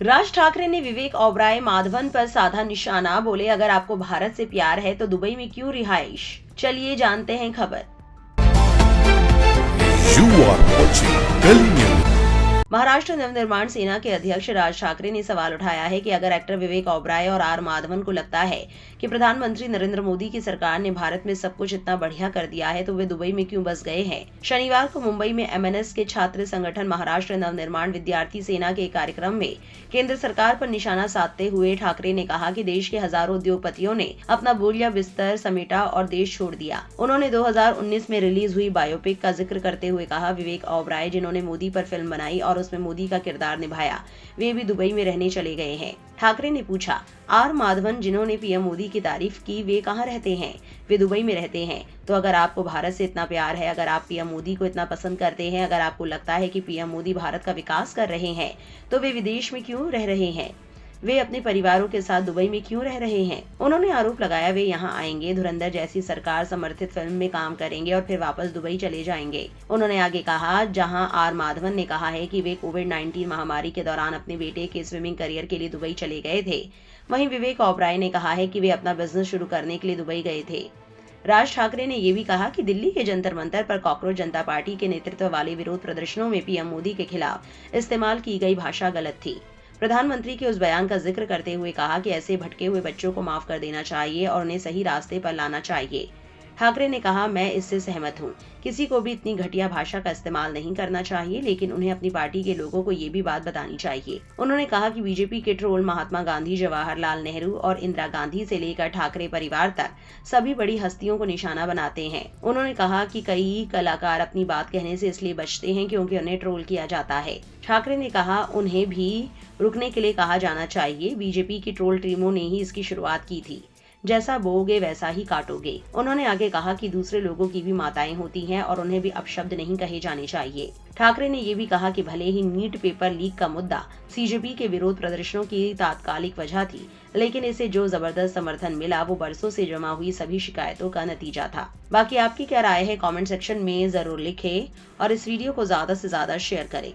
राज ठाकरे ने विवेक ओबराय माधवन पर साधा निशाना, बोले अगर आपको भारत से प्यार है तो दुबई में क्यों रिहाइश। चलिए जानते हैं खबर। You are watching Delhi News. Maharashtra Navnirman सेना के अध्यक्ष राज ठाकरे ने सवाल उठाया है कि अगर एक्टर विवेक ओबराय और आर माधवन को लगता है कि प्रधानमंत्री नरेंद्र मोदी की सरकार ने भारत में सब कुछ इतना बढ़िया कर दिया है तो वे दुबई में क्यों बस गए हैं। शनिवार को मुंबई में MNS के छात्र संगठन महाराष्ट्र नवनिर्माण विद्यार्थी सेना के कार्यक्रम में केंद्र सरकार पर निशाना साधते हुए ठाकरे ने कहा कि देश के हजारों उद्योगपतियों ने अपना बोरिया बिस्तर समेटा और देश छोड़ दिया। उन्होंने 2019 में रिलीज हुई बायोपिक का जिक्र करते हुए कहा, विवेक ओबराय जिन्होंने मोदी पर फिल्म बनाई और उसमें मोदी का किरदार निभाया, वे भी दुबई में रहने चले गए हैं। ठाकरे ने पूछा, आर माधवन जिन्होंने पीएम मोदी की तारीफ की, वे कहाँ रहते हैं? वे दुबई में रहते हैं। तो अगर आपको भारत से इतना प्यार है, अगर आप पीएम मोदी को इतना पसंद करते हैं, अगर आपको लगता है कि पीएम मोदी भारत का विकास कर रहे हैं, तो वे विदेश में क्यों रह रहे हैं? वे अपने परिवारों के साथ दुबई में क्यों रह रहे हैं? उन्होंने आरोप लगाया, वे यहाँ आएंगे, धुरंधर जैसी सरकार समर्थित फिल्म में काम करेंगे और फिर वापस दुबई चले जाएंगे। उन्होंने आगे कहा, जहां आर माधवन ने कहा है कि वे कोविड-19 महामारी के दौरान अपने बेटे के स्विमिंग करियर के लिए दुबई चले गए थे, वहीं विवेक ओबराय ने कहा है कि वे अपना बिजनेस शुरू करने के लिए दुबई गए थे। राज ठाकरे ने ये भी कहा कि दिल्ली के जंतर मंतर पर कांग्रेस जनता पार्टी के नेतृत्व वाले विरोध प्रदर्शनों में पीएम मोदी के खिलाफ इस्तेमाल की गई भाषा गलत थी। प्रधानमंत्री के उस बयान का जिक्र करते हुए कहा कि ऐसे भटके हुए बच्चों को माफ कर देना चाहिए और उन्हें सही रास्ते पर लाना चाहिए। ठाकरे ने कहा, मैं इससे सहमत हूँ, किसी को भी इतनी घटिया भाषा का इस्तेमाल नहीं करना चाहिए, लेकिन उन्हें अपनी पार्टी के लोगों को ये भी बात बतानी चाहिए। उन्होंने कहा कि बीजेपी के ट्रोल महात्मा गांधी, जवाहरलाल नेहरू और इंदिरा गांधी से लेकर ठाकरे परिवार तक सभी बड़ी हस्तियों को निशाना बनाते हैं। उन्होंने कहा कि कई कलाकार अपनी बात कहने से इसलिए बचते हैं क्योंकि उन्हें ट्रोल किया जाता है। ठाकरे ने कहा, उन्हें भी रुकने के लिए कहा जाना चाहिए। बीजेपी की ट्रोल टीमों ने ही इसकी शुरुआत की थी, जैसा बोओगे वैसा ही काटोगे। उन्होंने आगे कहा कि दूसरे लोगों की भी माताएं होती हैं और उन्हें भी अपशब्द नहीं कहे जाने चाहिए। ठाकरे ने ये भी कहा कि भले ही नीट पेपर लीक का मुद्दा CJP के विरोध प्रदर्शनों की तात्कालिक वजह थी, लेकिन इसे जो जबरदस्त समर्थन मिला वो बरसों से जमा हुई सभी शिकायतों का नतीजा था। बाकी आपकी क्या राय है, कमेंट सेक्शन में जरूर लिखें और इस वीडियो को ज्यादा से ज्यादा शेयर करें।